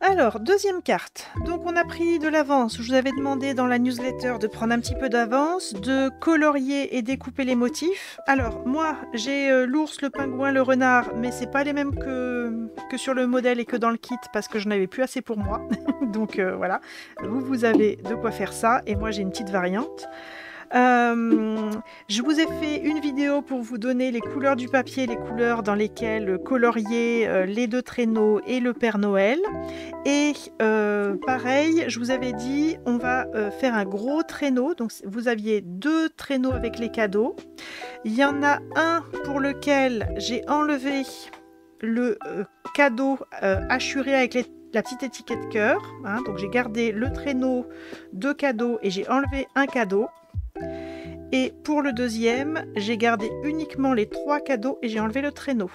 Alors, deuxième carte. Donc, on a pris de l'avance. Je vous avais demandé dans la newsletter de prendre un petit peu d'avance, de colorier et découper les motifs. Alors, moi, j'ai l'ours, le pingouin, le renard, mais c'est pas les mêmes que sur le modèle et que dans le kit parce que je n'avais plus assez pour moi. Donc, voilà. Vous avez de quoi faire ça. Et moi, j'ai une petite variante. Je vous ai fait une vidéo pour vous donner les couleurs du papier, les couleurs dans lesquelles colorier les deux traîneaux et le Père Noël. Et pareil, je vous avais dit, on va faire un gros traîneau. Donc vous aviez deux traîneaux avec les cadeaux. Il y en a un pour lequel j'ai enlevé le cadeau hachuré avec la petite étiquette cœur. Hein, donc j'ai gardé le traîneau de cadeaux et j'ai enlevé un cadeau. Et pour le deuxième, j'ai gardé uniquement les 3 cadeaux et j'ai enlevé le traîneau.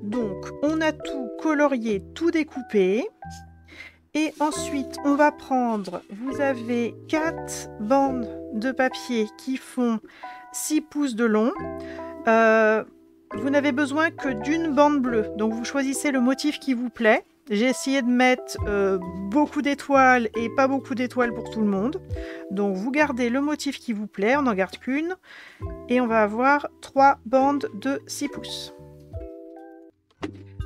Donc, on a tout colorié, tout découpé. Et ensuite, on va prendre, vous avez 4 bandes de papier qui font 6 pouces de long. Vous n'avez besoin que d'une bande bleue. Donc, vous choisissez le motif qui vous plaît. J'ai essayé de mettre beaucoup d'étoiles et pas beaucoup d'étoiles pour tout le monde. Donc vous gardez le motif qui vous plaît, on n'en garde qu'une. Et on va avoir 3 bandes de 6 pouces.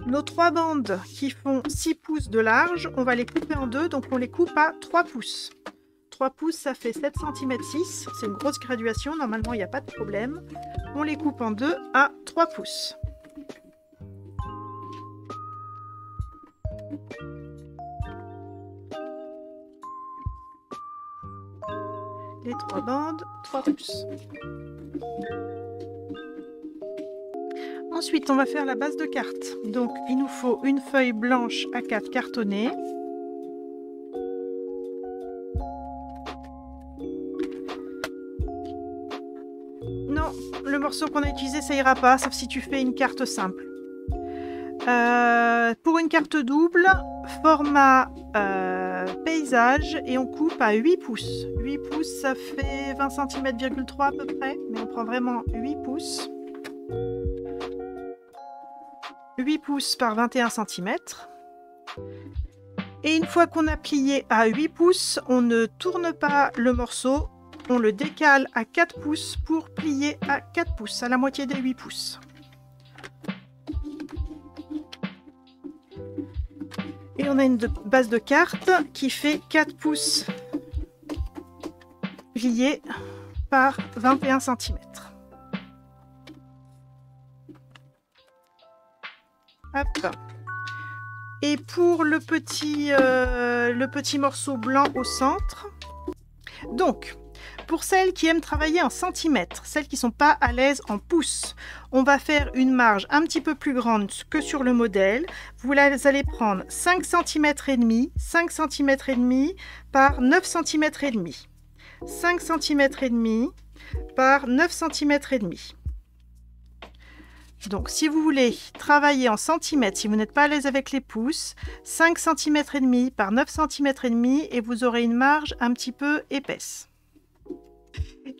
Nos 3 bandes qui font 6 pouces de large, on va les couper en deux, donc on les coupe à 3 pouces. 3 pouces, ça fait 7 cm 6. C'est une grosse graduation, normalement il n'y a pas de problème. On les coupe en deux à 3 pouces. Les 3 bandes, 3 pouces. Ensuite, on va faire la base de carte. Donc, il nous faut une feuille blanche A4 cartonnée. Non, le morceau qu'on a utilisé, ça ira pas, sauf si tu fais une carte simple. Pour une carte double, format paysage, et on coupe à 8 pouces. 8 pouces, ça fait 20 cm,3 à peu près, mais on prend vraiment 8 pouces. 8 pouces par 21 cm. Et une fois qu'on a plié à 8 pouces, on ne tourne pas le morceau, on le décale à 4 pouces pour plier à 4 pouces, à la moitié des 8 pouces. Et on a une base de carte qui fait 4 pouces pliés par 21 cm. Hop. Et pour le petit morceau blanc au centre, donc pour celles qui aiment travailler en centimètres, celles qui ne sont pas à l'aise en pouces, on va faire une marge un petit peu plus grande que sur le modèle. Vous allez prendre 5 cm et demi, 5 cm et demi par 9 cm et demi. 5 cm et demi par 9 cm et demi. Donc si vous voulez travailler en centimètres, si vous n'êtes pas à l'aise avec les pouces, 5 cm et demi par 9 cm et demi et vous aurez une marge un petit peu épaisse.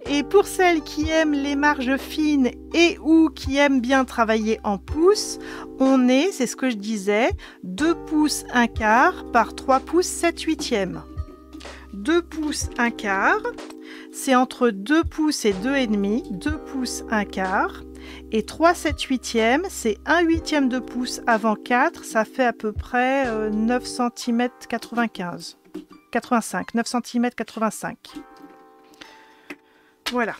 Et pour celles qui aiment les marges fines et ou qui aiment bien travailler en pouces, on est, c'est ce que je disais, 2 pouces 1 quart par 3 pouces 7 huitièmes. 2 pouces 1 quart, c'est entre 2 pouces et 2,5, 2 pouces 1 quart. Et 3 7 huitièmes, c'est 1 huitième de pouce avant 4, ça fait à peu près 9 cm 85, 9 cm 85. Voilà.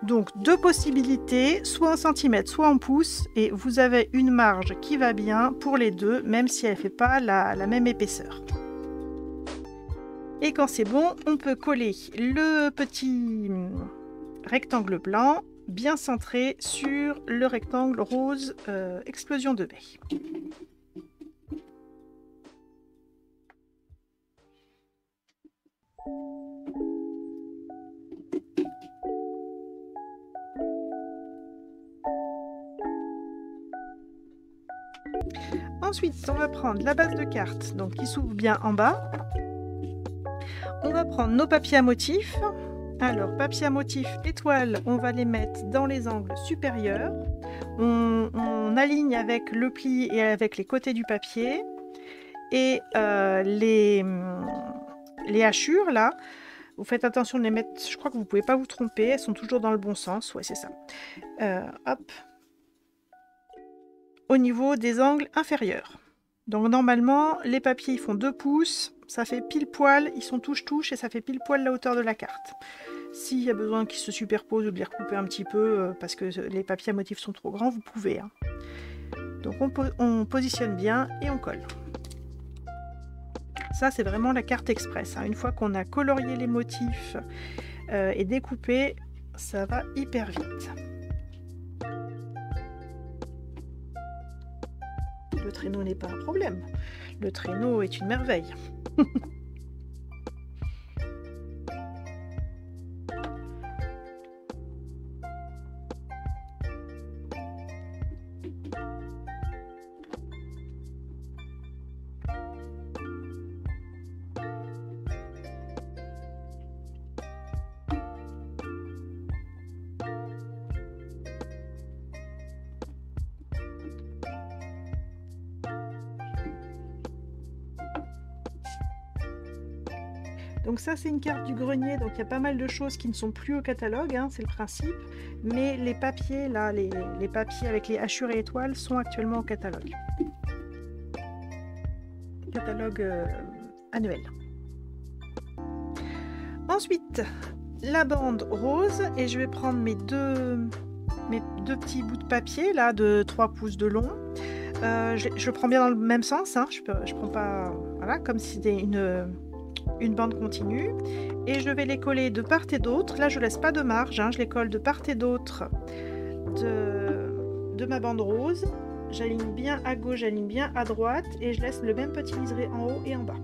Donc deux possibilités, soit en centimètres, soit en pouces, et vous avez une marge qui va bien pour les deux, même si elle ne fait pas la même épaisseur. Et quand c'est bon, on peut coller le petit rectangle blanc bien centré sur le rectangle rose explosion de baie. Ensuite, on va prendre la base de carte, donc qui s'ouvre bien en bas. On va prendre nos papiers à motifs. Alors, papier à motifs étoiles, on va les mettre dans les angles supérieurs. on aligne avec le pli et avec les côtés du papier. Et les hachures, là, vous faites attention de les mettre, je crois que vous ne pouvez pas vous tromper, elles sont toujours dans le bon sens, ouais c'est ça. Hop. Au niveau des angles inférieurs. Donc normalement, les papiers ils font 2 pouces, ça fait pile poil, ils sont touche-touche et ça fait pile poil la hauteur de la carte. S'il y a besoin qu'ils se superposent ou de les recouper un petit peu parce que les papiers à motifs sont trop grands, vous pouvez. Hein. Donc on positionne bien et on colle. Ça c'est vraiment la carte express. Hein. Une fois qu'on a colorié les motifs et découpé, ça va hyper vite. Le traîneau n'est pas un problème. Le traîneau est une merveille. Donc ça c'est une carte du grenier, donc il y a pas mal de choses qui ne sont plus au catalogue, hein, c'est le principe, mais les papiers là, les papiers avec les hachures et étoiles sont actuellement au catalogue. Catalogue annuel. Ensuite, la bande rose, et je vais prendre mes deux petits bouts de papier là de 3 pouces de long. Je le prends bien dans le même sens, hein, je prends pas, voilà, comme si c'était une bande continue, et je vais les coller de part et d'autre. Là je laisse pas de marge, hein, je les colle de part et d'autre de ma bande rose. J'aligne bien à gauche, j'aligne bien à droite, et je laisse le même petit liseré en haut et en bas.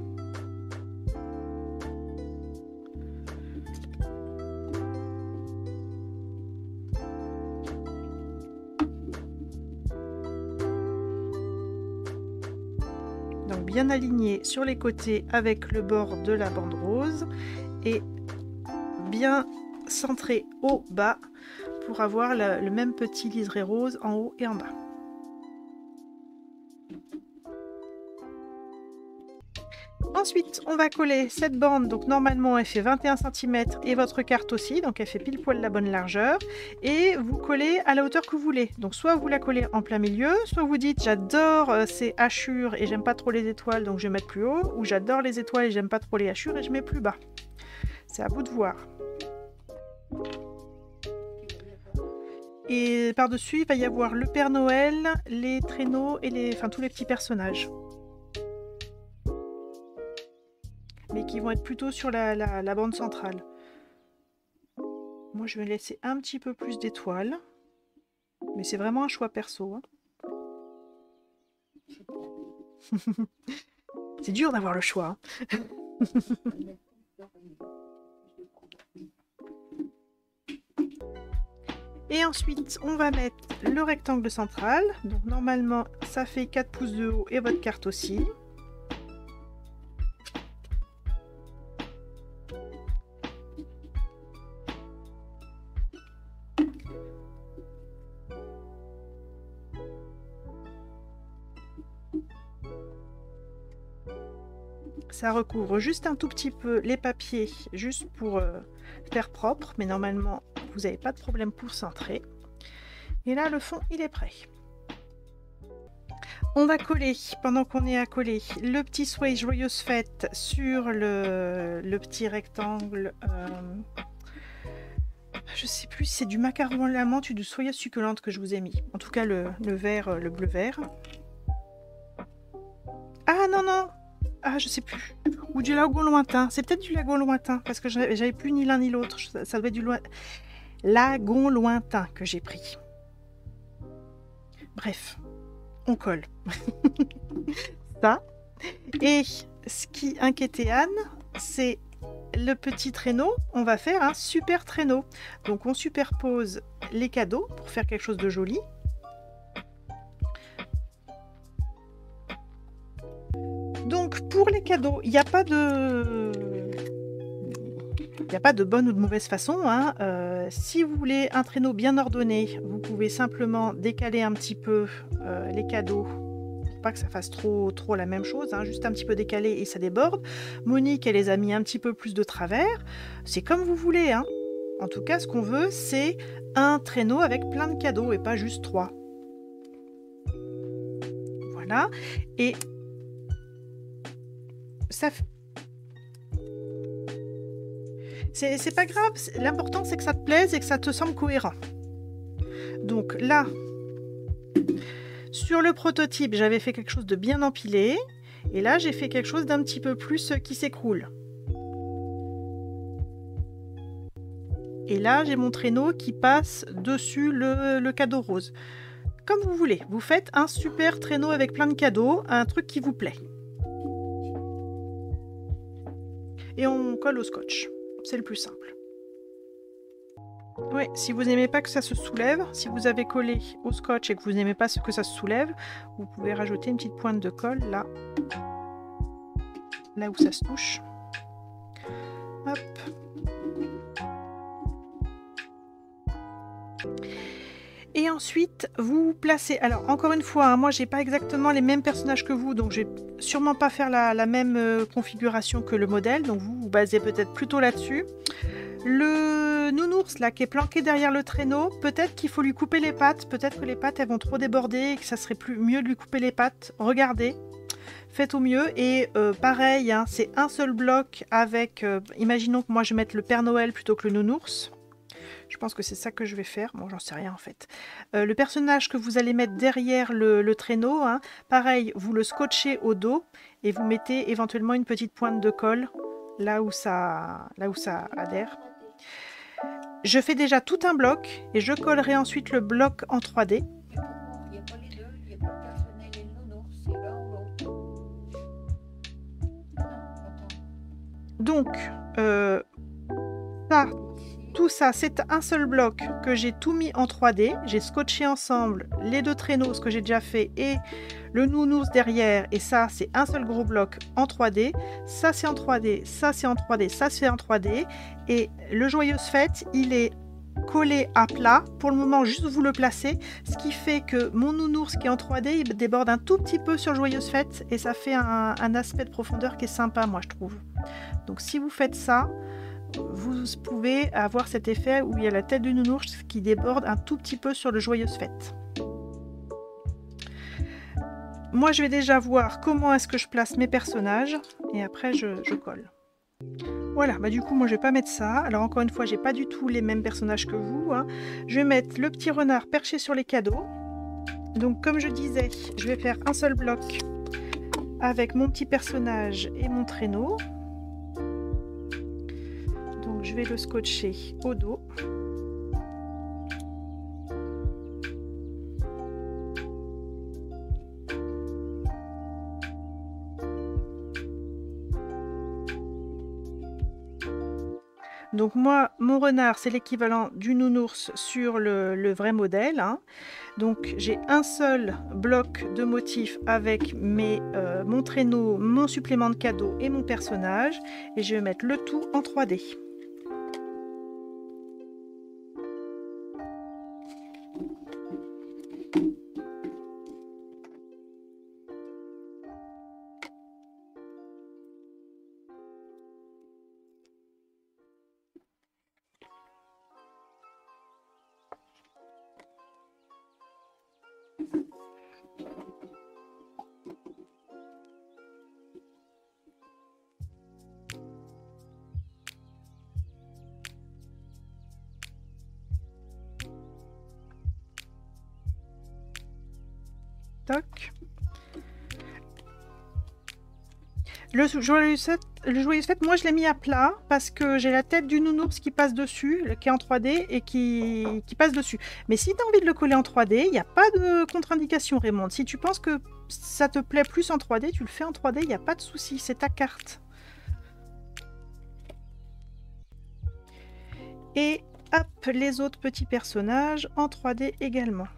Donc bien aligné sur les côtés avec le bord de la bande rose et bien centré au bas pour avoir le même petit liseré rose en haut et en bas. Ensuite, on va coller cette bande, donc normalement elle fait 21 cm et votre carte aussi, donc elle fait pile poil la bonne largeur, et vous collez à la hauteur que vous voulez. Donc soit vous la collez en plein milieu, soit vous dites j'adore ces hachures et j'aime pas trop les étoiles donc je vais mettre plus haut, ou j'adore les étoiles et j'aime pas trop les hachures et je mets plus bas. C'est à vous de voir. Et par-dessus, il va y avoir le Père Noël, les traîneaux et tous les petits personnages. Mais qui vont être plutôt sur la bande centrale. Moi, je vais laisser un petit peu plus d'étoiles. Mais c'est vraiment un choix perso. Hein. C'est dur d'avoir le choix. Hein. Et ensuite, on va mettre le rectangle central. Donc normalement, ça fait 4 pouces de haut et votre carte aussi. Ça recouvre juste un tout petit peu les papiers, juste pour faire propre, mais normalement vous n'avez pas de problème pour centrer. Et là le fond il est prêt. On va coller, pendant qu'on est à coller, le petit souhait joyeuse fête sur le petit rectangle. Je sais plus si c'est du macaron à la menthe ou du soyeuse succulente que je vous ai mis. En tout cas le vert, le bleu vert. Ah non non. Ah, je sais plus. Ou du lagon lointain. C'est peut-être du lagon lointain, parce que j'avais plus ni l'un ni l'autre. Ça devait être du lagon lointain que j'ai pris. Bref, on colle. Ça. Et ce qui inquiétait Anne, c'est le petit traîneau. On va faire un super traîneau. Donc on superpose les cadeaux pour faire quelque chose de joli. Donc pour les cadeaux, il n'y a pas de Il n'y a pas de bonne ou de mauvaise façon, hein. Si vous voulez un traîneau bien ordonné, vous pouvez simplement décaler un petit peu les cadeaux, pour pas que ça fasse trop la même chose, hein, juste un petit peu décalé et ça déborde. Monique, elle les a mis un petit peu plus de travers. C'est comme vous voulez, hein. En tout cas, ce qu'on veut, c'est un traîneau avec plein de cadeaux et pas juste 3. Voilà. Et ça... C'est pas grave, l'important c'est que ça te plaise et que ça te semble cohérent. Donc là, sur le prototype, j'avais fait quelque chose de bien empilé. Et là, j'ai fait quelque chose d'un petit peu plus qui s'écroule. Et là, j'ai mon traîneau qui passe dessus le cadeau rose. Comme vous voulez, vous faites un super traîneau avec plein de cadeaux, un truc qui vous plaît. Et on colle au scotch. C'est le plus simple. Oui, si vous n'aimez pas que ça se soulève, si vous avez collé au scotch et que vous n'aimez pas que ça se soulève, vous pouvez rajouter une petite pointe de colle là où ça se touche. Hop. Et ensuite, vous placez... Alors, encore une fois, hein, moi, j'ai pas exactement les mêmes personnages que vous, donc je vais sûrement pas faire la même configuration que le modèle, donc vous vous basez peut-être plutôt là-dessus. Le nounours, là, qui est planqué derrière le traîneau, peut-être qu'il faut lui couper les pattes, peut-être que les pattes, elles vont trop déborder et que ça serait mieux de lui couper les pattes. Regardez, faites au mieux. Et pareil, hein, c'est un seul bloc avec... imaginons que moi, je mette le Père Noël plutôt que le nounours. Je pense que c'est ça que je vais faire. Bon, j'en sais rien en fait. Le personnage que vous allez mettre derrière le traîneau, hein, pareil, vous le scotchez au dos et vous mettez éventuellement une petite pointe de colle là où ça adhère. Je fais déjà tout un bloc et je collerai ensuite le bloc en 3D. Donc, tout ça, c'est un seul bloc que j'ai tout mis en 3D. J'ai scotché ensemble les deux traîneaux, ce que j'ai déjà fait, et le nounours derrière. Et ça, c'est un seul gros bloc en 3D. Ça, c'est en 3D. Ça, c'est en 3D. Ça, c'est en 3D. Et le Joyeuse Fête, il est collé à plat. Pour le moment, juste vous le placez. Ce qui fait que mon nounours qui est en 3D, il déborde un tout petit peu sur Joyeuse Fête. Et ça fait un aspect de profondeur qui est sympa, moi, je trouve. Donc, si vous faites ça, vous pouvez avoir cet effet où il y a la tête du nounours qui déborde un tout petit peu sur le Joyeuse Fête. Moi, je vais déjà voir comment est-ce que je place mes personnages et après je colle. Voilà, bah du coup, moi, je vais pas mettre ça. Alors, encore une fois, j'ai pas du tout les mêmes personnages que vous, hein. Je vais mettre le petit renard perché sur les cadeaux. Donc, comme je disais, je vais faire un seul bloc avec mon petit personnage et mon traîneau. Donc je vais le scotcher au dos. Donc moi, mon renard, c'est l'équivalent du nounours sur le vrai modèle, hein. Donc j'ai un seul bloc de motifs avec mon traîneau, mon supplément de cadeau et mon personnage. Et je vais mettre le tout en 3D. Toc. Le Joyeuse Fête, moi je l'ai mis à plat parce que j'ai la tête du nounours qui passe dessus, qui est en 3D et qui passe dessus. Mais si tu as envie de le coller en 3D, il n'y a pas de contre-indication, Raymond. Si tu penses que ça te plaît plus en 3D, tu le fais en 3D, il n'y a pas de souci, c'est ta carte. Et hop, les autres petits personnages en 3D également.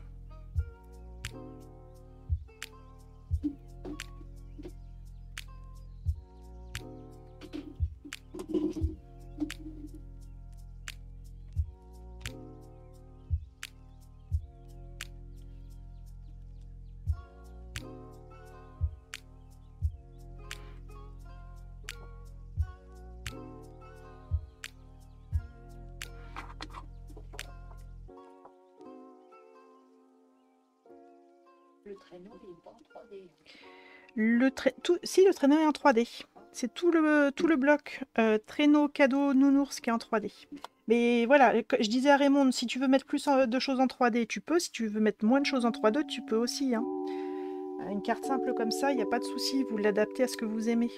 Le traîneau, il est pas en 3D. Si, le traîneau est en 3D. C'est tout le bloc traîneau, cadeau, nounours qui est en 3D. Mais voilà, je disais à Raymond, si tu veux mettre plus de choses en 3D, tu peux. Si tu veux mettre moins de choses en 3D, tu peux aussi. Hein. Une carte simple comme ça, il n'y a pas de souci, vous l'adaptez à ce que vous aimez.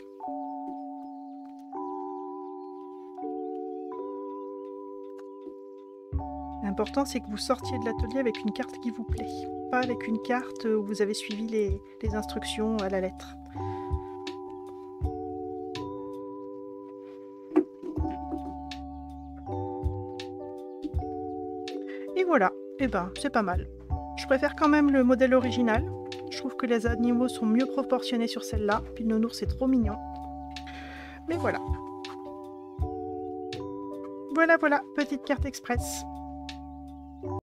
L'important, c'est que vous sortiez de l'atelier avec une carte qui vous plaît, pas avec une carte où vous avez suivi les instructions à la lettre. Et voilà, et ben c'est pas mal. Je préfère quand même le modèle original. Je trouve que les animaux sont mieux proportionnés sur celle-là, puis le nounours c'est trop mignon. Mais voilà. Voilà, petite carte express.